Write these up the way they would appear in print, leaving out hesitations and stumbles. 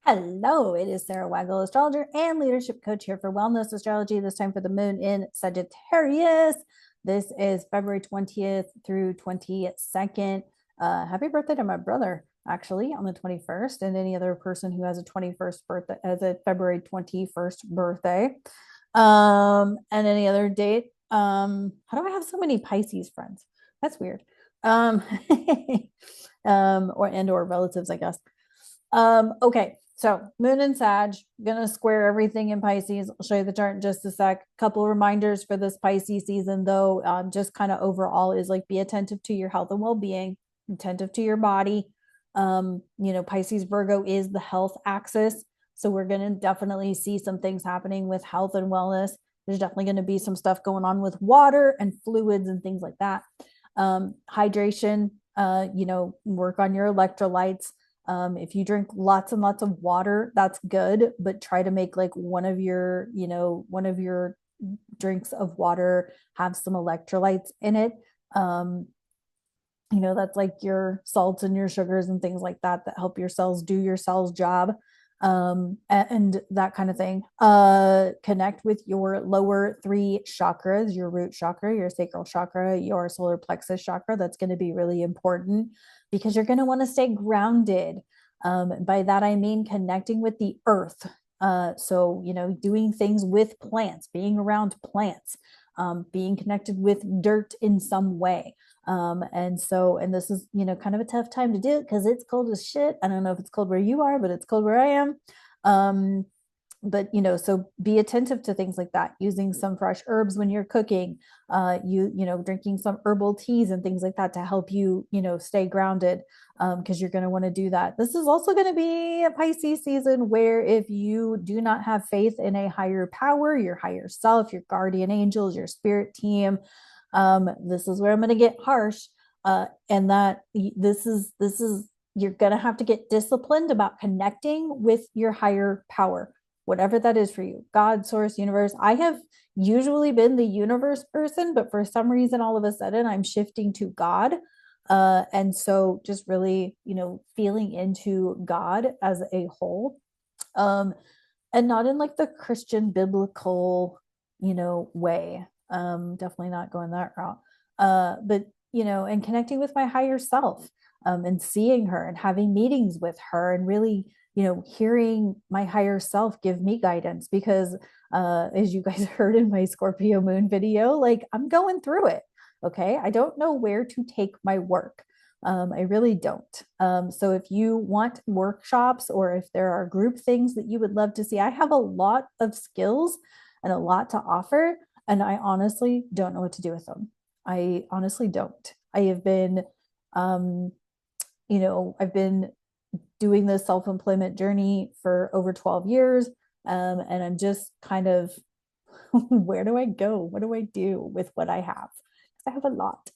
Hello, it is Sarah Waggle, astrologer and leadership coach here for Wellness Astrology, this time for the moon in Sagittarius. This is February 20th through 22nd. Happy birthday to my brother, actually, on the 21st, and any other person who has a 21st birthday, as a February 21st birthday. And any other date. How do I have so many Pisces friends? That's weird. Or relatives, I guess. Okay, so Moon and Sag, gonna square everything in Pisces. I'll show you the chart in just a sec. Couple reminders for this Pisces season, though, just kind of overall is like be attentive to your health and well-being, attentive to your body. Pisces Virgo is the health axis, so we're gonna definitely see some things happening with health and wellness. There's definitely going to be some stuff going on with water and fluids and things like that. Hydration, work on your electrolytes. If you drink lots and lots of water, that's good, but try to make like one of your drinks of water have some electrolytes in it. That's like your salts and your sugars and things like that that help your cells do your cells job. And that kind of thing. Connect with your lower three chakras, your root chakra, your sacral chakra, your solar plexus chakra. That's going to be really important because you're going to want to stay grounded. By that, I mean connecting with the earth. Doing things with plants, being around plants, being connected with dirt in some way. And this is, kind of a tough time to do it because it's cold as shit. I don't know if it's cold where you are, but it's cold where I am. So be attentive to things like that, using some fresh herbs when you're cooking, drinking some herbal teas and things like that to help you, stay grounded, because you're going to want to do that. This is also going to be a Pisces season where if you do not have faith in a higher power, your higher self, your guardian angels, your spirit team, this is where I'm going to get harsh. And that this is you're going to have to get disciplined about connecting with your higher power, whatever that is for you. God, source, universe. I have usually been the universe person, but for some reason, all of a sudden, I'm shifting to God. And so just really, feeling into God as a whole. And not in like the Christian biblical, way. Definitely not going that route. But and connecting with my higher self, and seeing her and having meetings with her and really, hearing my higher self give me guidance because, as you guys heard in my Scorpio moon video, like I'm going through it. Okay. I don't know where to take my work. I really don't. So if you want workshops or if there are group things that you would love to see, I have a lot of skills and a lot to offer. And I honestly don't know what to do with them. I honestly don't. I have been, I've been doing this self-employment journey for over 12 years. And I'm just kind of, where do I go? What do I do with what I have? Because I have a lot.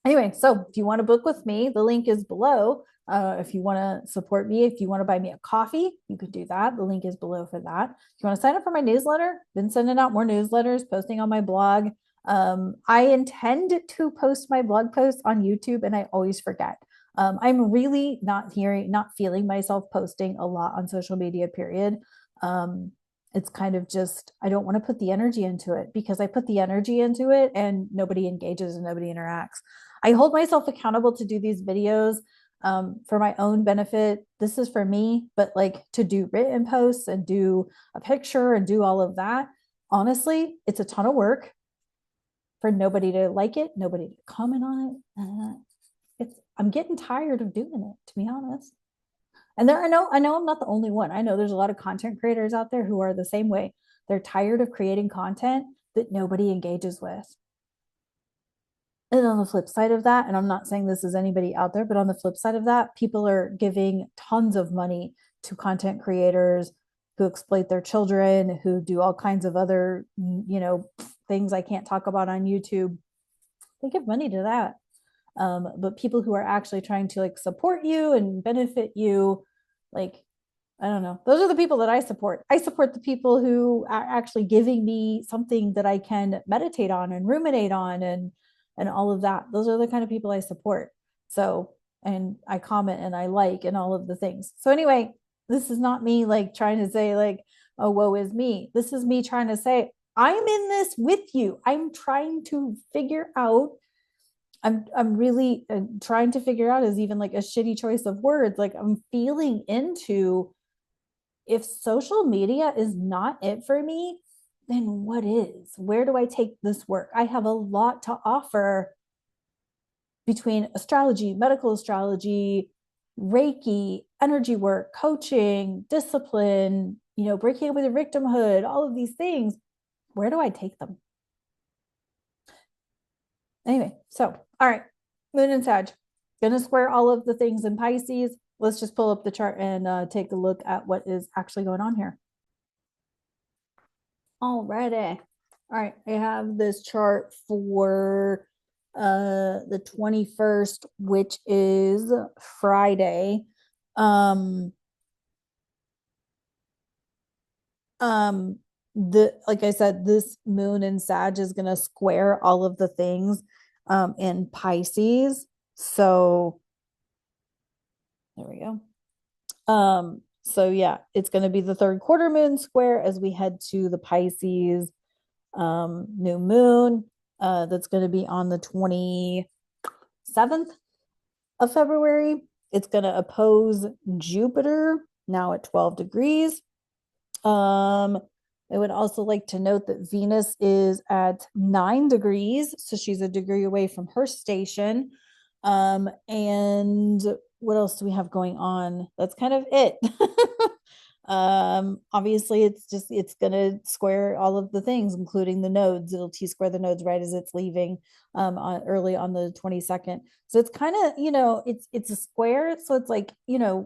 Anyway, so if you want to book with me, the link is below. If you want to support me, if you want to buy me a coffee, you could do that. The link is below for that. If you want to sign up for my newsletter, been sending out more newsletters, posting on my blog. I intend to post my blog posts on YouTube and I always forget. I'm really not feeling myself posting a lot on social media, period. It's kind of just, I don't want to put the energy into it because I put the energy into it and nobody engages and nobody interacts. I hold myself accountable to do these videos, for my own benefit. This is for me, but like to do written posts and do a picture and do all of that. Honestly, it's a ton of work for nobody to like it, nobody to comment on it. I'm getting tired of doing it, to be honest. And I know I'm not the only one. I know there's a lot of content creators out there who are the same way. They're tired of creating content that nobody engages with. And on the flip side of that, and I'm not saying this is anybody out there, but on the flip side of that, people are giving tons of money to content creators who exploit their children, who do all kinds of other, things I can't talk about on YouTube. They give money to that. But people who are actually trying to like support you and benefit you, like, I don't know. Those are the people that I support. I support the people who are actually giving me something that I can meditate on and ruminate on and all of that. Those are the kind of people I support. So and I comment and I like and all of the things. So anyway, this is not me like trying to say like, oh, woe is me. This is me trying to say, I'm in this with you. I'm trying to figure out. I'm really trying to figure out is even like a shitty choice of words. Like I'm feeling into, if social media is not it for me, then what is? Where do I take this work? I have a lot to offer between astrology, medical astrology, Reiki, energy work, coaching, discipline, breaking up with your victimhood, all of these things. Where do I take them? Anyway, so, all right, Moon and Sag. Gonna square all of the things in Pisces. Let's just pull up the chart and take a look at what is actually going on here. Alrighty. All right, I have this chart for the 21st, which is Friday. Like I said, this moon in Sag is going to square all of the things in Pisces. So there we go. So yeah, it's going to be the third quarter moon square as we head to the Pisces new moon. That's going to be on the 27th of February. It's going to oppose Jupiter now at 12 degrees. I would also like to note that Venus is at 9 degrees, so she's a degree away from her station. And what else do we have going on? That's kind of it. Obviously it's gonna square all of the things, including the nodes. It'll T-square the nodes right as it's leaving early on the 22nd. So it's kind of, it's a square. So it's like,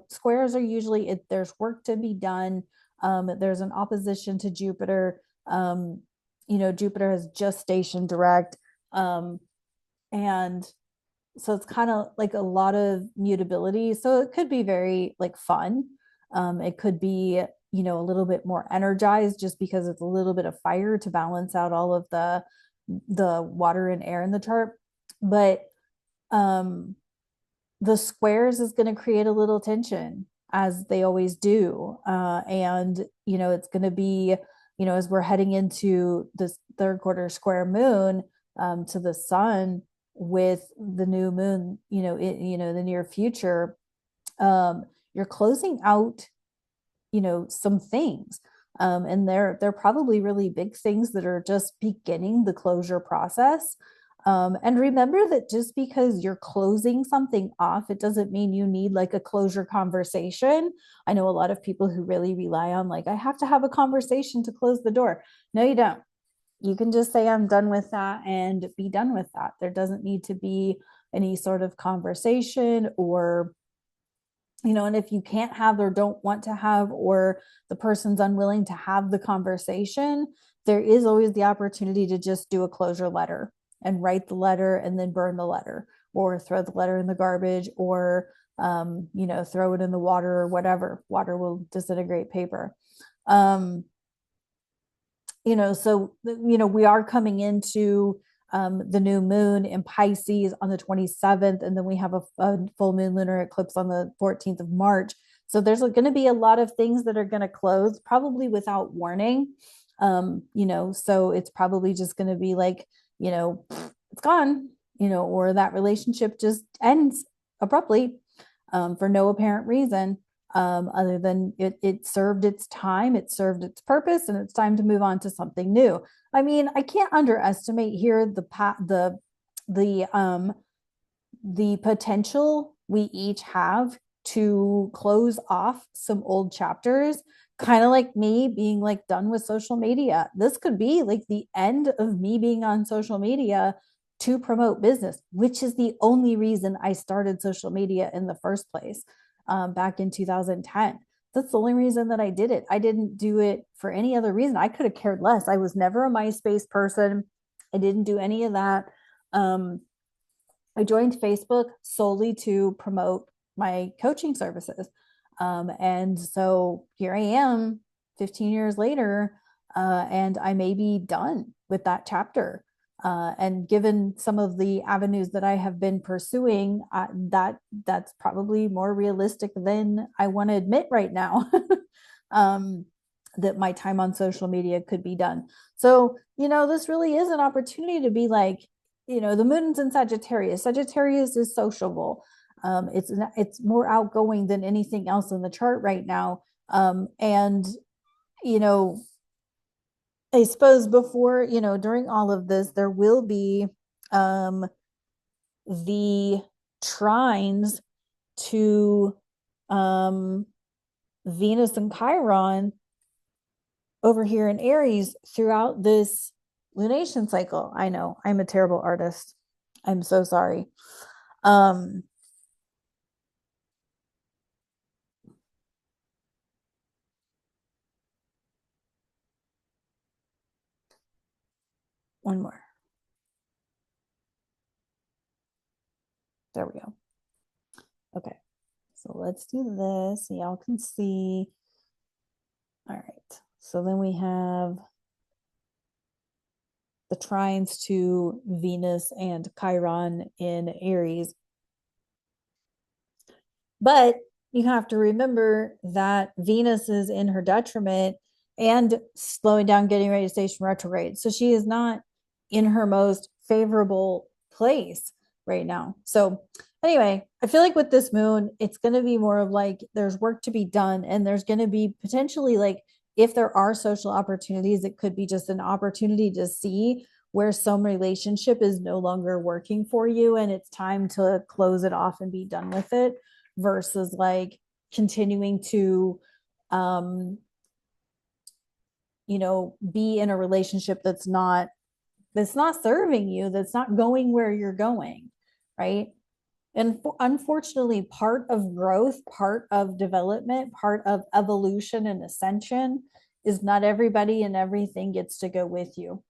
squares are usually there's work to be done. There's an opposition to Jupiter. Jupiter has just stationed direct. And so it's kind of like a lot of mutability. So it could be very like fun. It could be, a little bit more energized just because it's a little bit of fire to balance out all of the water and air in the chart. But the squares is going to create a little tension as they always do. And, it's going to be, as we're heading into this third quarter square moon to the sun with the new moon, the near future, you're closing out, some things. And they're probably really big things that are just beginning the closure process. And remember that just because you're closing something off, it doesn't mean you need like a closure conversation. I know a lot of people who really rely on like, I have to have a conversation to close the door. No, you don't. You can just say, I'm done with that and be done with that. There doesn't need to be any sort of conversation or, and if you can't have or don't want to have, or the person's unwilling to have the conversation, there is always the opportunity to just do a closure letter and write the letter and then burn the letter or throw the letter in the garbage or, throw it in the water or whatever. Water will disintegrate paper. So, we are coming into the new moon in Pisces on the 27th, and then we have a full moon lunar eclipse on the 14th of March. So there's going to be a lot of things that are going to close probably without warning. So it's probably just going to be like, it's gone, or that relationship just ends abruptly for no apparent reason. Other than it served its time, it served its purpose, and it's time to move on to something new. I mean, I can't underestimate here the potential we each have to close off some old chapters, kind of like me being like done with social media. This could be like the end of me being on social media to promote business, which is the only reason I started social media in the first place. Back in 2010. That's the only reason that I did it. I didn't do it for any other reason. I could have cared less. I was never a MySpace person. I didn't do any of that. I joined Facebook solely to promote my coaching services. And so here I am 15 years later, and I may be done with that chapter. And given some of the avenues that I have been pursuing, that's probably more realistic than I want to admit right now. That my time on social media could be done. So, this really is an opportunity to be like, the moon's in Sagittarius. Sagittarius is sociable. It's more outgoing than anything else in the chart right now. And you know, I suppose before, during all of this, there will be the trines to Venus and Chiron over here in Aries throughout this lunation cycle. I know I'm a terrible artist. I'm so sorry. Um, one more. There we go. Okay. So let's do this so y'all can see. All right. So then we have the trines to Venus and Chiron in Aries. But you have to remember that Venus is in her detriment and slowing down, getting ready to station retrograde. So she is not in her most favorable place right now. So, anyway, I feel like with this moon, it's going to be more of like there's work to be done, and there's going to be potentially like if there are social opportunities, it could be just an opportunity to see where some relationship is no longer working for you and it's time to close it off and be done with it versus like continuing to be in a relationship that's not serving you, that's not going where you're going, right? And unfortunately, part of growth, part of development, part of evolution and ascension is not everybody and everything gets to go with you.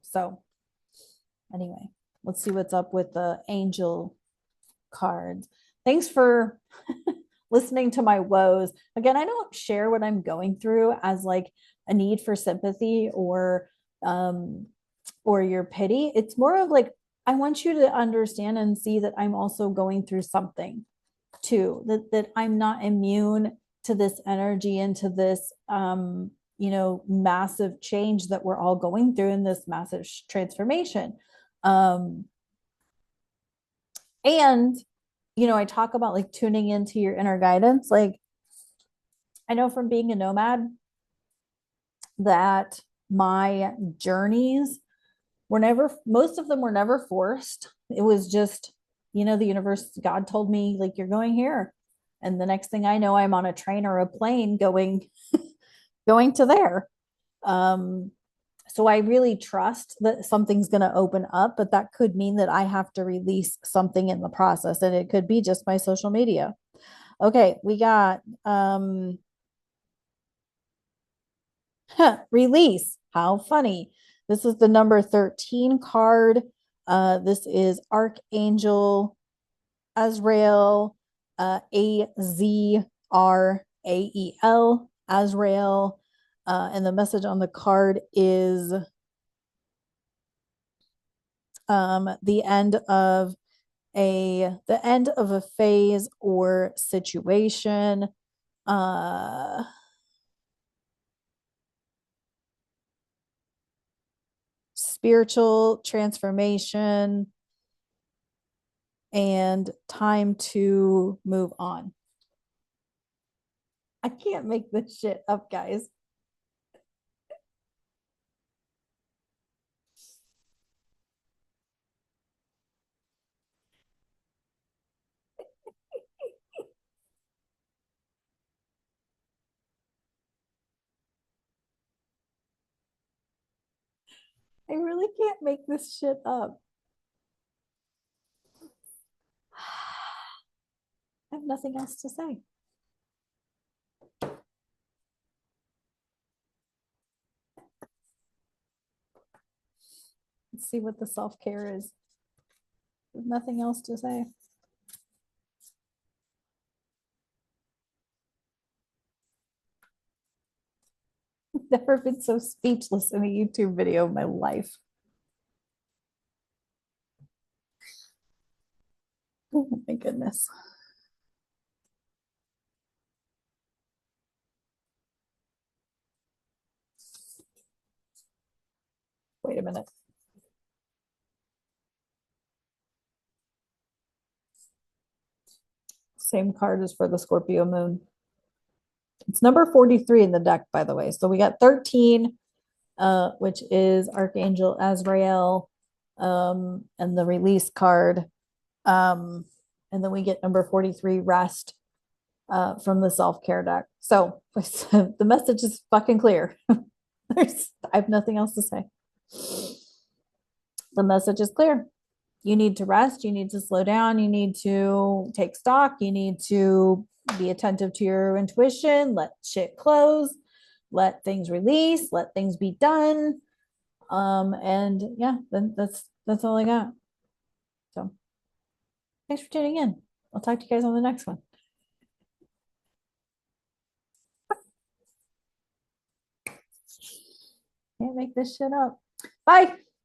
So anyway, let's see what's up with the angel cards. Thanks for listening to my woes. Again, I don't share what I'm going through as like a need for sympathy or your pity. It's more of like I want you to understand and see that I'm also going through something too, that I'm not immune to this energy and to this massive change that we're all going through in this massive transformation. And I talk about like tuning into your inner guidance. Like I know from being a nomad that my journeys most of them were never forced. It was just, the universe, God told me, like, you're going here. And the next thing I know, I'm on a train or a plane going to there. So I really trust that something's going to open up, but that could mean that I have to release something in the process. And it could be just my social media. Okay, we got release. How funny. This is the number 13 card. This is Archangel Azrael, Azrael, Azrael. And the message on the card is the end of a phase or situation. Spiritual transformation and time to move on. I can't make this shit up, guys. I really can't make this shit up. I have nothing else to say. Let's see what the self-care is. There's nothing else to say. I've never been so speechless in a YouTube video in my life. goodness. Wait a minute. Same card as for the Scorpio moon. It's number 43 in the deck, by the way. So we got 13, which is Archangel Azrael, and the release card. And then we get number 43, rest, from the self-care deck. So the message is fucking clear. I have nothing else to say. The message is clear. You need to rest. You need to slow down. You need to take stock. You need to be attentive to your intuition. Let shit close. Let things release. Let things be done. And yeah, then that's all I got. So thanks for tuning in. I'll talk to you guys on the next one. Can't make this shit up. Bye.